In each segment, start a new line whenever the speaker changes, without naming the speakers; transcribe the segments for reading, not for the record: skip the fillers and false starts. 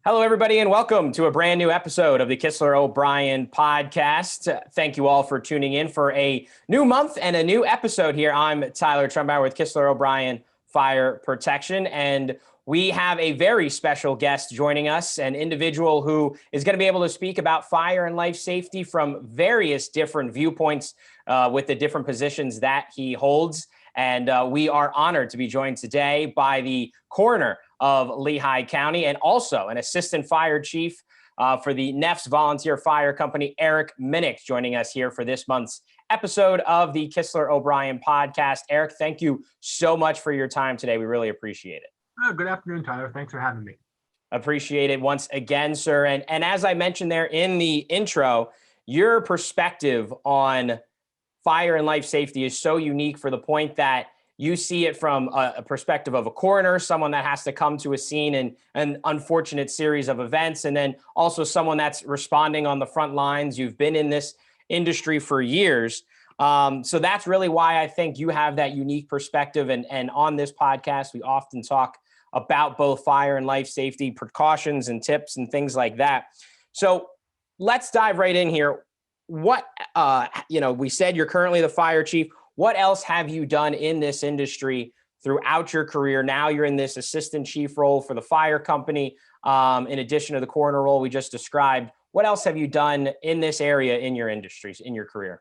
Hello, everybody, and welcome to a brand new episode of the Kistler O'Brien Podcast. Thank you all for tuning in for a new month and a new episode here. I'm Tyler Trumbauer with Kistler O'Brien Fire Protection, and we have a very special guest joining us, an individual who is going to be able to speak about fire and life safety from various different viewpoints with the different positions that he holds. And we are honored to be joined today by the coroner of Lehigh County and also an assistant fire chief for the Neffs Volunteer Fire Company, Eric Minnich, joining us here for this month's episode of the Kistler O'Brien Podcast. Eric, thank you so much for your time today. We really appreciate it.
Good afternoon, Tyler. Thanks for having me.
Appreciate it once again, sir. And as I mentioned there in the intro, your perspective on fire and life safety is so unique for the point that you see it from a perspective of a coroner, someone that has to come to a scene in an unfortunate series of events, and then also someone that's responding on the front lines. You've been in this industry for years. So that's really why I think you have that unique perspective. And on this podcast, we often talk about both fire and life safety precautions and tips and things like that. So let's dive right in here. What, we said you're currently the fire chief. What else have you done in this industry throughout your career? Now you're in this assistant chief role for the fire company, in addition to the coroner role we just described. What else have you done in this area in your industries, in your career?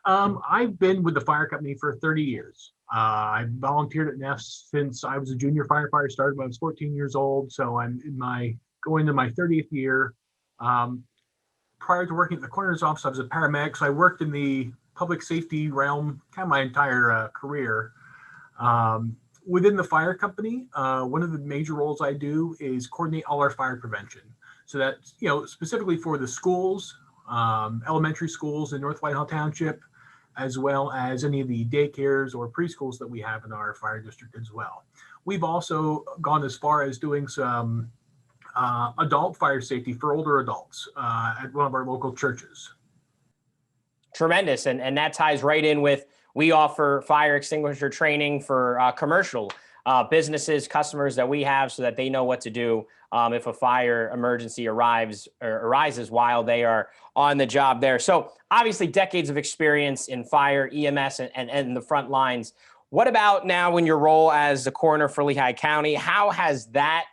I've been with the fire company for 30 years. I volunteered at Neffs since I was a junior firefighter, started when I was 14 years old. So I'm going into my 30th year. Prior to working at the coroner's office, I was a paramedic. So I worked in the public safety realm kind of my entire career. Within the fire company, one of the major roles I do is coordinate all our fire prevention. So that's, specifically for the schools, elementary schools in North Whitehall Township, as well as any of the daycares or preschools that we have in our fire district as well. We've also gone as far as doing some adult fire safety for older adults at one of our local churches.
Tremendous. And that ties right in with, we offer fire extinguisher training for commercial businesses, customers that we have, so that they know what to do if a fire emergency arises while they are on the job there. So obviously decades of experience in fire, EMS, and the front lines. What about now in your role as the coroner for Lehigh County? How has that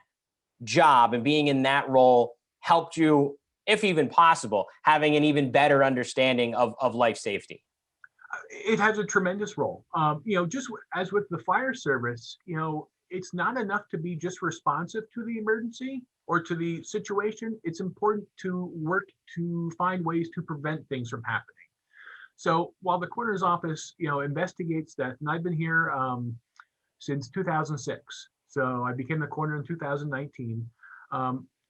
job and being in that role helped you, if even possible, having an even better understanding of life safety?
It has a tremendous role. Just as with the fire service, it's not enough to be just responsive to the emergency or to the situation. It's important to work to find ways to prevent things from happening. So while the coroner's office, investigates that, and I've been here since 2006. So I became the coroner in 2019.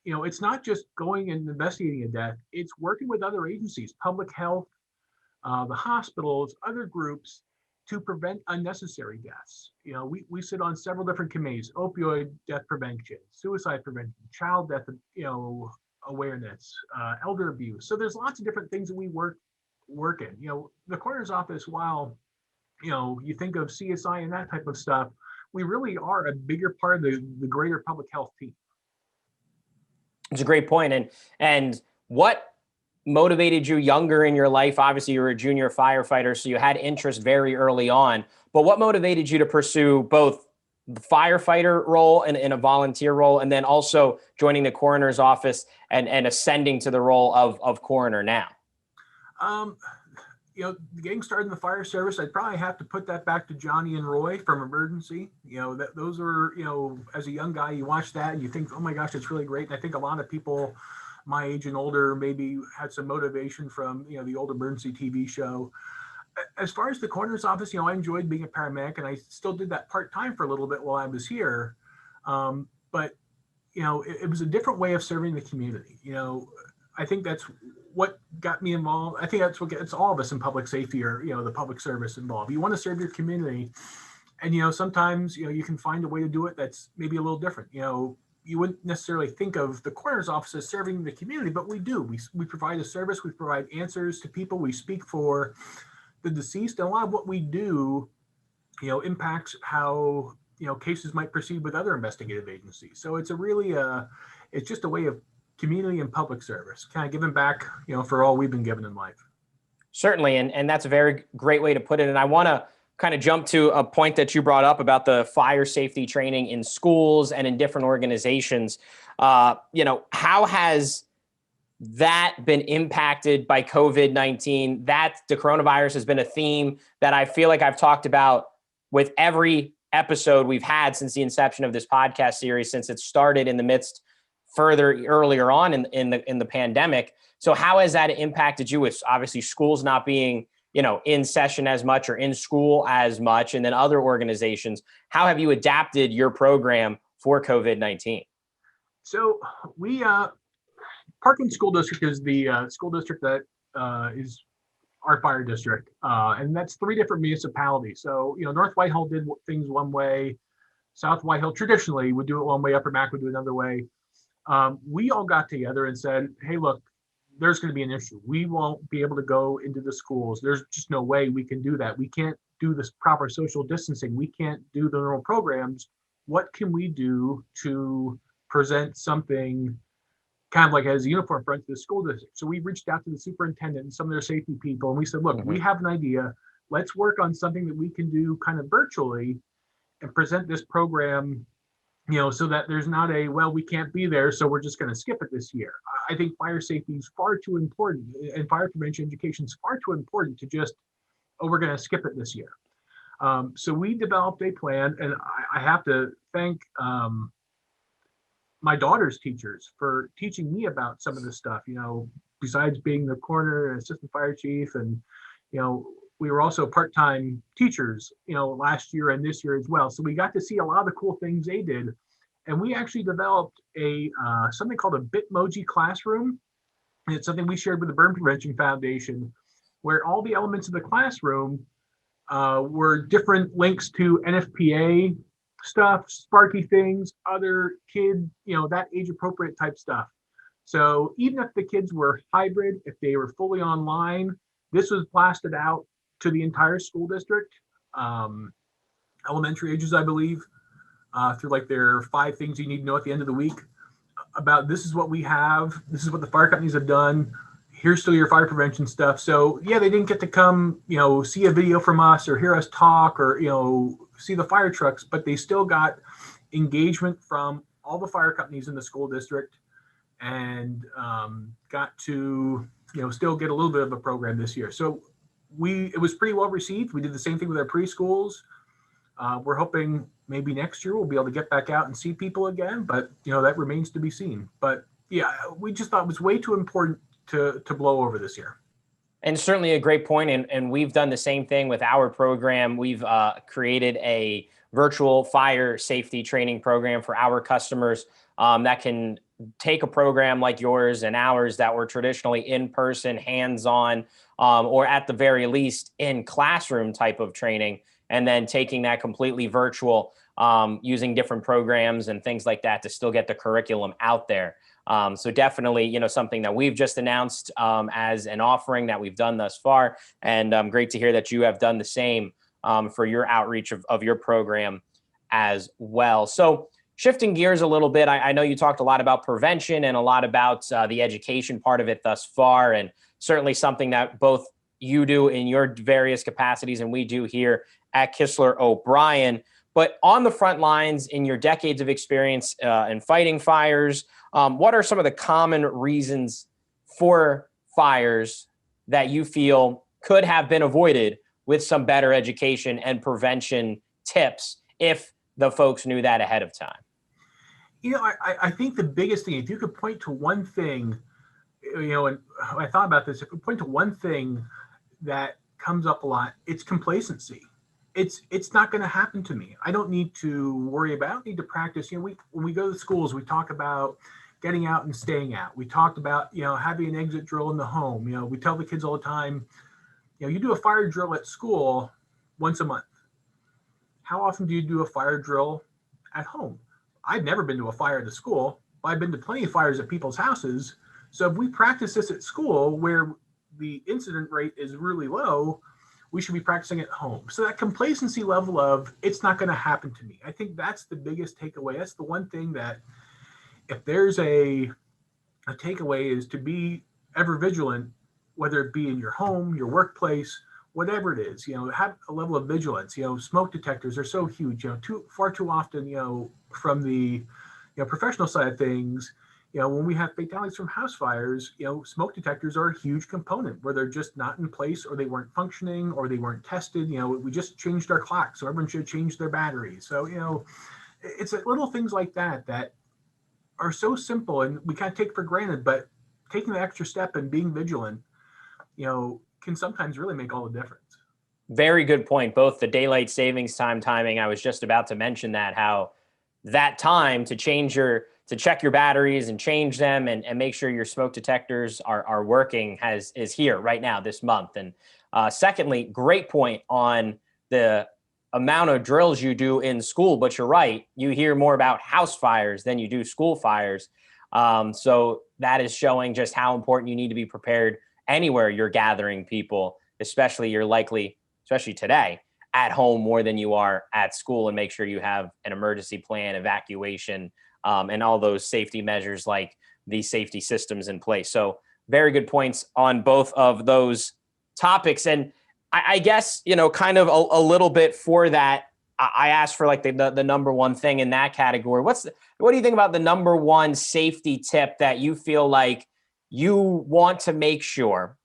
It's not just going and investigating a death, it's working with other agencies, public health, the hospitals, other groups to prevent unnecessary deaths. We sit on several different committees: opioid death prevention, suicide prevention, child death, awareness, elder abuse. So there's lots of different things that we work in. The coroner's office, while, you think of CSI and that type of stuff, we really are a bigger part of the greater public health team.
It's a great point. And what motivated you younger in your life? Obviously, you were a junior firefighter, so you had interest very early on. But what motivated you to pursue both the firefighter role and in a volunteer role, and then also joining the coroner's office and ascending to the role of coroner now?
Getting started in the fire service, I'd probably have to put that back to Johnny and Roy from Emergency. Those were, as a young guy, you watch that and you think, oh my gosh, it's really great. And I think a lot of people my age and older maybe had some motivation from, the old Emergency TV show. As far as the coroner's office, I enjoyed being a paramedic, and I still did that part-time for a little bit while I was here. But it was a different way of serving the community. I think that's what got me involved. I think that's what gets all of us in public safety or, the public service involved. You want to serve your community, and, sometimes, you can find a way to do it that's maybe a little different. You wouldn't necessarily think of the coroner's office as serving the community, but we do. We provide a service, we provide answers to people, we speak for the deceased, and a lot of what we do, impacts how, cases might proceed with other investigative agencies. So it's a really it's just a way of community and public service, kind of giving back, for all we've been given in life.
Certainly. And that's a very great way to put it. And I want to kind of jump to a point that you brought up about the fire safety training in schools and in different organizations. How has that been impacted by COVID-19? That the coronavirus has been a theme that I feel like I've talked about with every episode we've had since the inception of this podcast series, since it started in the midst further earlier on in the pandemic. So how has that impacted you with obviously schools not being, in session as much or in school as much, and then other organizations? How have you adapted your program for COVID-19?
So we, Parkland School District is the school district that is our fire district. And that's 3 different municipalities. So, North Whitehall did things one way. South Whitehall traditionally would do it one way. Upper Mac would do it another way. We all got together and said, hey, look, there's going to be an issue. We won't be able to go into the schools. There's just no way we can do that. We can't do this proper social distancing. We can't do the normal programs. What can we do to present something kind of like as a uniform front to the school district? So we reached out to the superintendent and some of their safety people, and we said, look, we have an idea. Let's work on something that we can do kind of virtually and present this program, so that there's not we can't be there, so we're just going to skip it this year. I think fire safety is far too important, and fire prevention education is far too important to just, we're going to skip it this year. So we developed a plan, and I have to thank my daughter's teachers for teaching me about some of this stuff, besides being the coroner and assistant fire chief. And, we were also part-time teachers, last year and this year as well. So we got to see a lot of the cool things they did. And we actually developed something called a Bitmoji Classroom. And it's something we shared with the Burn Prevention Foundation, where all the elements of the classroom were different links to NFPA stuff, Sparky things, other kid, that age appropriate type stuff. So even if the kids were hybrid, if they were fully online, this was blasted out to the entire school district, elementary ages, I believe, through like their 5 things you need to know at the end of the week about this is what we have. This is what the fire companies have done. Here's still your fire prevention stuff. So yeah, they didn't get to come, see a video from us or hear us talk or, see the fire trucks, but they still got engagement from all the fire companies in the school district and got to, still get a little bit of a program this year. So it was pretty well received. We did the same thing with our preschools. We're hoping maybe next year we'll be able to get back out and see people again, but that remains to be seen. But yeah, we just thought it was way too important to blow over this year.
And certainly a great point. And we've done the same thing with our program. We've created a virtual fire safety training program for our customers that can take a program like yours and ours that were traditionally in person, hands-on, or at the very least in classroom type of training, and then taking that completely virtual, using different programs and things like that to still get the curriculum out there. So definitely, something that we've just announced as an offering that we've done thus far. And great to hear that you have done the same for your outreach of your program as well. So shifting gears a little bit, I know you talked a lot about prevention and a lot about the education part of it thus far, and certainly something that both you do in your various capacities and we do here at Kistler O'Brien. But on the front lines, in your decades of experience in fighting fires, what are some of the common reasons for fires that you feel could have been avoided with some better education and prevention tips if the folks knew that ahead of time?
I think the biggest thing, if you could point to one thing, and I thought about this, if you point to one thing that comes up a lot, it's complacency. It's not going to happen to me. I don't need to worry about, I don't need to practice. When we go to the schools, we talk about getting out and staying out. We talked about, having an exit drill in the home. We tell the kids all the time, you do a fire drill at school once a month. How often do you do a fire drill at home? I've never been to a fire at a school, but I've been to plenty of fires at people's houses. So if we practice this at school where the incident rate is really low, we should be practicing at home. So that complacency level of it's not going to happen to me. I think that's the biggest takeaway. That's the one thing that if there's a takeaway is to be ever vigilant, whether it be in your home, your workplace, whatever it is, have a level of vigilance. Smoke detectors are so huge, far too often, from the, professional side of things, when we have fatalities from house fires, smoke detectors are a huge component where they're just not in place, or they weren't functioning, or they weren't tested. We just changed our clock, so everyone should change their batteries. So, it's little things like that are so simple and we kind of take for granted, but taking the extra step and being vigilant, can sometimes really make all the difference.
Very good point. Both the daylight savings time timing, I was just about to mention that, how that time to check your batteries and change them and make sure your smoke detectors are working is here right now this month. And secondly, great point on the amount of drills you do in school, but you're right. You hear more about house fires than you do school fires. So that is showing just how important you need to be prepared anywhere you're gathering people, especially today, at home more than you are at school, and make sure you have an emergency plan, evacuation, and all those safety measures like the safety systems in place. So very good points on both of those topics. And I guess, kind of a little bit for that, I asked for like the number one thing in that category. What do you think about the number one safety tip that you feel like you want to make sure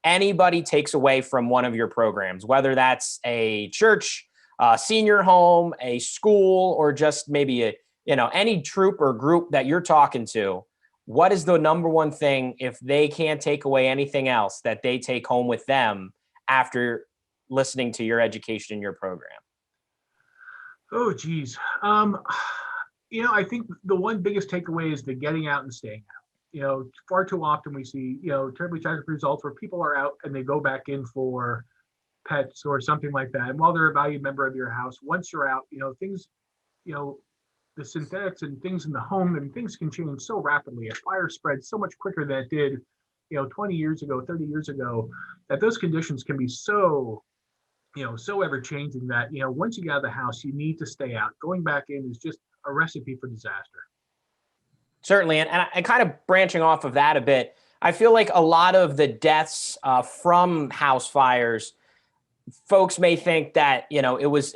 anybody takes away from one of your programs, whether that's a church, a senior home, a school, or just maybe any troop or group that you're talking to? What is the number one thing, if they can't take away anything else, that they take home with them after listening to your education in your program?
Oh, geez. I think the one biggest takeaway is the getting out and staying out. Far too often we see, terribly tragic results where people are out and they go back in for pets or something like that. And while they're a valued member of your house, once you're out, things, the synthetics and things in the home, and things can change so rapidly. A fire spreads so much quicker than it did, 20 years ago, 30 years ago, that those conditions can be so ever changing that, once you get out of the house, you need to stay out. Going back in is just a recipe for disaster.
Certainly. And kind of branching off of that a bit, I feel like a lot of the deaths from house fires, folks may think that, it was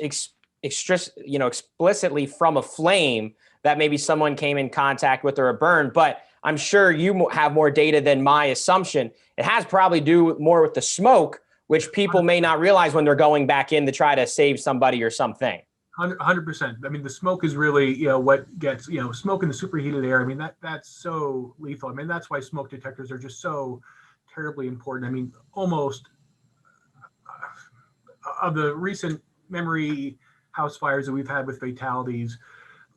explicitly from a flame that maybe someone came in contact with or a burn. But I'm sure you have more data than my assumption. It has probably do more with the smoke, which people may not realize when they're going back in to try to save somebody or something.
100%. I mean, the smoke is really, what gets, smoke in the superheated air. I mean, that's so lethal. I mean, that's why smoke detectors are just so terribly important. I mean, almost of the recent memory house fires that we've had with fatalities,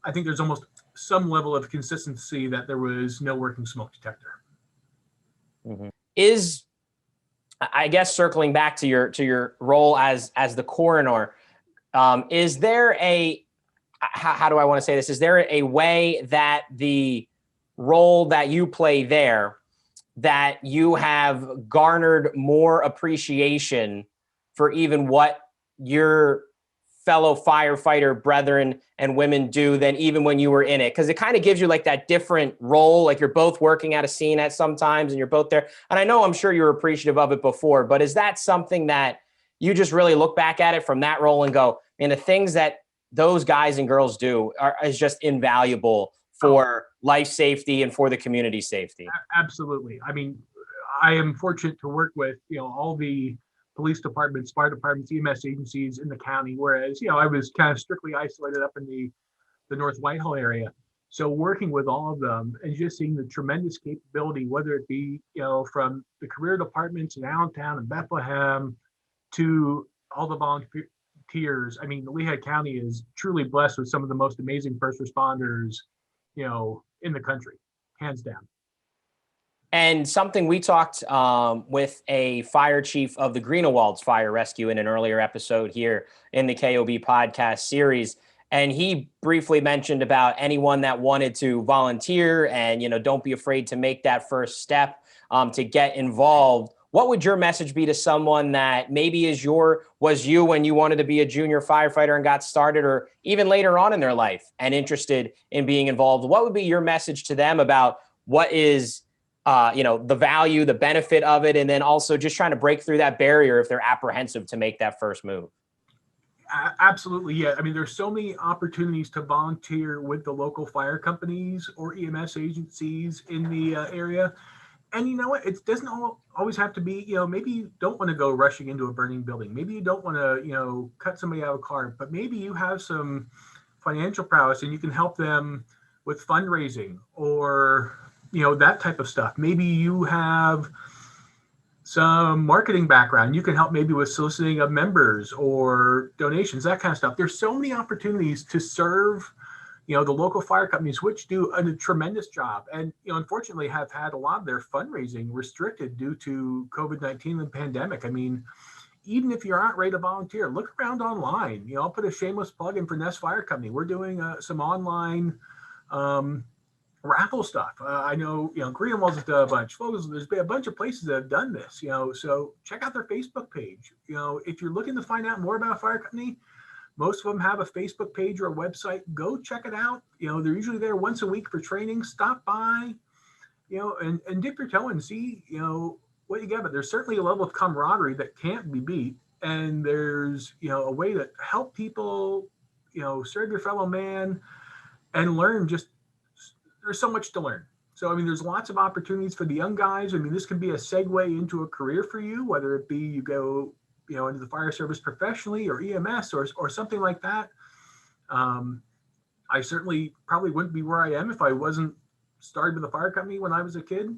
I think there's almost some level of consistency that there was no working smoke detector.
Mm-hmm. I guess circling back to your role as the coroner, is there how do I want to say this? Is there a way that the role that you play there, that you have garnered more appreciation for even what your fellow firefighter brethren and women do than even when you were in it? Because it kind of gives you like that different role, like you're both working at a scene at sometimes and you're both there. And I know I'm sure you were appreciative of it before, but is that something that you just really look back at it from that role and go, man, the things that those guys and girls do is just invaluable for life safety and for the community safety?
Absolutely. I mean, I am fortunate to work with, all the police departments, fire departments, EMS agencies in the county, whereas, I was kind of strictly isolated up in the North Whitehall area. So working with all of them and just seeing the tremendous capability, whether it be, from the career departments in Allentown and Bethlehem to all the volunteers. I mean, Lehigh County is truly blessed with some of the most amazing first responders, in the country, hands down.
And something we talked with a fire chief of the Greenewalds Fire Rescue in an earlier episode here in the KOB podcast series. And he briefly mentioned about anyone that wanted to volunteer and, don't be afraid to make that first step to get involved. what would your message be to someone that maybe was you when you wanted to be a junior firefighter and got started, or even later on in their life and interested in being involved? What would be your message to them about what is, the value, the benefit of it, and then also just trying to break through that barrier if they're apprehensive to make that first move?
Absolutely. Yeah. I mean, there's so many opportunities to volunteer with the local fire companies or EMS agencies in the area. And you know what? It doesn't always have to be, maybe you don't want to go rushing into a burning building. Maybe you don't want to, cut somebody out of a car, but maybe you have some financial prowess and you can help them with fundraising or, that type of stuff. Maybe you have some marketing background. You can help maybe with soliciting of members or donations, that kind of stuff. There's so many opportunities to serve, the local fire companies, which do a tremendous job. And, unfortunately have had a lot of their fundraising restricted due to COVID-19 and the pandemic. I mean, even if you aren't ready to volunteer, look around online. I'll put a shameless plug in for Neffs Fire Company. We're doing some online raffle stuff. I know, Greenwell's has done a bunch. There's been a bunch of places that have done this, so check out their Facebook page. If you're looking to find out more about a fire company, most of them have a Facebook page or a website. Go check it out. They're usually there once a week for training. Stop by, and dip your toe and see, what you get. But there's certainly a level of camaraderie that can't be beat. And there's, a way to help people, serve your fellow man and learn. There's so much to learn. So, I mean, there's lots of opportunities for the young guys. I mean, this can be a segue into a career for you, whether it be you go, into the fire service professionally or EMS or something like that. I certainly probably wouldn't be where I am if I wasn't started with a fire company when I was a kid.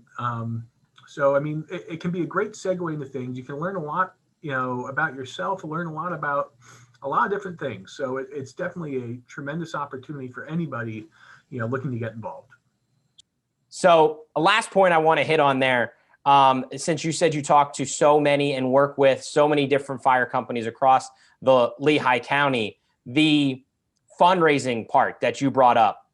So, I mean, it can be a great segue into things. You can learn a lot, about yourself, learn a lot about a lot of different things. So it's definitely a tremendous opportunity for anybody, looking to get involved.
So a last point I want to hit on there, since you said you talk to so many and work with so many different fire companies across the Lehigh County, the fundraising part that you brought up.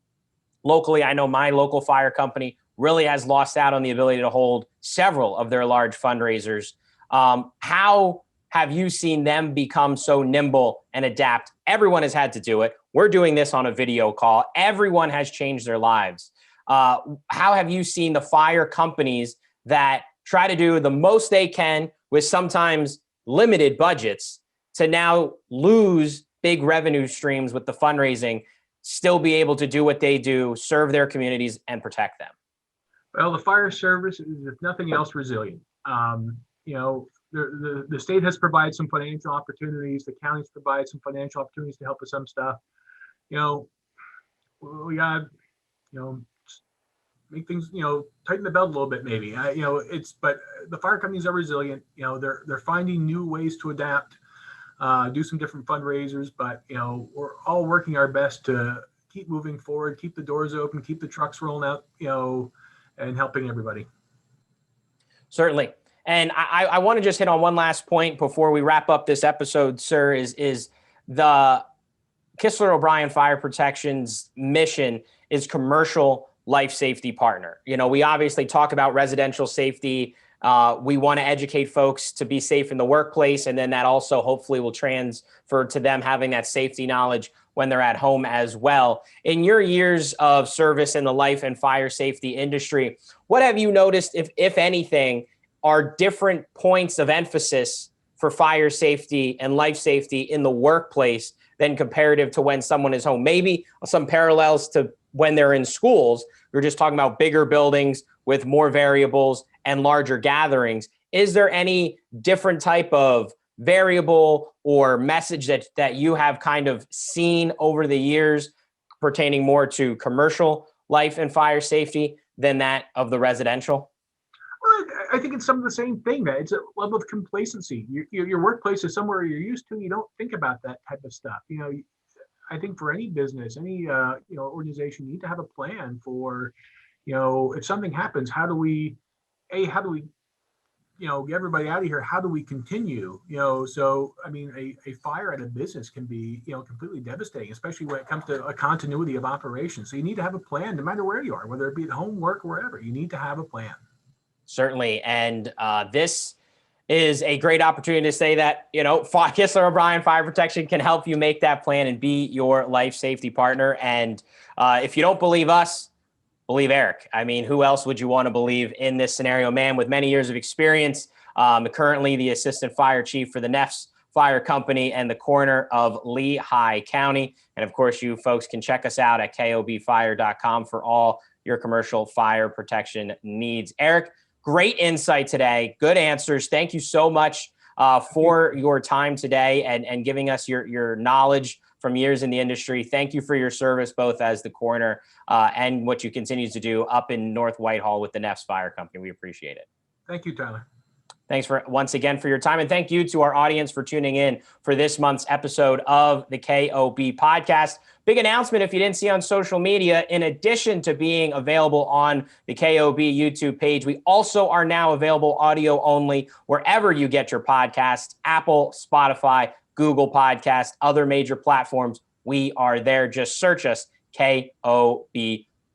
Locally, I know my local fire company really has lost out on the ability to hold several of their large fundraisers. How have you seen them become so nimble and adapt? Everyone has had to do it. We're doing this on a video call. Everyone has changed their lives. How have you seen the fire companies that try to do the most they can with sometimes limited budgets to now lose big revenue streams with the fundraising, still be able to do what they do, serve their communities and protect them?
Well, the fire service is, if nothing else, resilient. The state has provided some financial opportunities. The counties provide some financial opportunities to help with some stuff. We got, make things, tighten the belt a little bit, maybe. But the fire companies are resilient. They're finding new ways to adapt, do some different fundraisers, but we're all working our best to keep moving forward, keep the doors open, keep the trucks rolling out, and helping everybody.
Certainly. And I want to just hit on one last point before we wrap up this episode, sir, is the Kistler O'Brien Fire Protection's mission is commercial life safety partner. We obviously talk about residential safety. We want to educate folks to be safe in the workplace. And then that also hopefully will transfer to them having that safety knowledge when they're at home as well. In your years of service in the life and fire safety industry, what have you noticed, if anything, are different points of emphasis for fire safety and life safety in the workplace than comparative to when someone is home? Maybe some parallels to when they're in schools. We're just talking about bigger buildings with more variables and larger gatherings. Is there any different type of variable or message that you have kind of seen over the years pertaining more to commercial life and fire safety than that of the residential?
Well, I think it's some of the same thing. That it's a level of complacency. Your workplace is somewhere you're used to. You don't think about that type of stuff. I think for any business, any organization, you need to have a plan for, if something happens, how do we get everybody out of here? How do we continue? So I mean, a fire at a business can be, completely devastating, especially when it comes to a continuity of operations. So you need to have a plan, no matter where you are, whether it be at home, work, wherever. You need to have a plan.
Certainly. And this is a great opportunity to say that, Kistler O'Brien Fire Protection can help you make that plan and be your life safety partner. And if you don't believe us, believe Eric. I mean, who else would you want to believe in this scenario? Man with many years of experience, currently the assistant fire chief for the Neffs Fire Company and the coroner of Lehigh County. And of course, you folks can check us out at kobfire.com for all your commercial fire protection needs. Eric, great insight today. Good answers. Thank you so much for your time today and giving us your knowledge from years in the industry. Thank you for your service, both as the coroner and what you continue to do up in North Whitehall with the Neffs Fire Company. We appreciate it.
Thank you, Tyler.
Thanks once again for your time. And thank you to our audience for tuning in for this month's episode of the KOB Podcast. Big announcement if you didn't see on social media, in addition to being available on the KOB YouTube page, we also are now available audio only wherever you get your podcasts, Apple, Spotify, Google Podcast, other major platforms. We are there. Just search us, KOB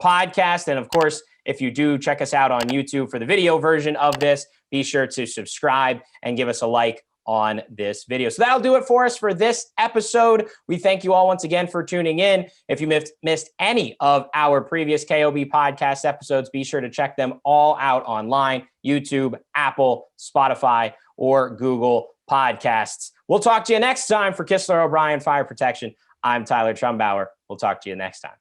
Podcast. And of course, if you do check us out on YouTube for the video version of this, be sure to subscribe and give us a like on this video. So that'll do it for us for this episode. We thank you all once again for tuning in. If you missed any of our previous KOB podcast episodes, be sure to check them all out online, YouTube, Apple, Spotify, or Google Podcasts. We'll talk to you next time for Kistler O'Brien Fire Protection. I'm Tyler Trumbauer. We'll talk to you next time.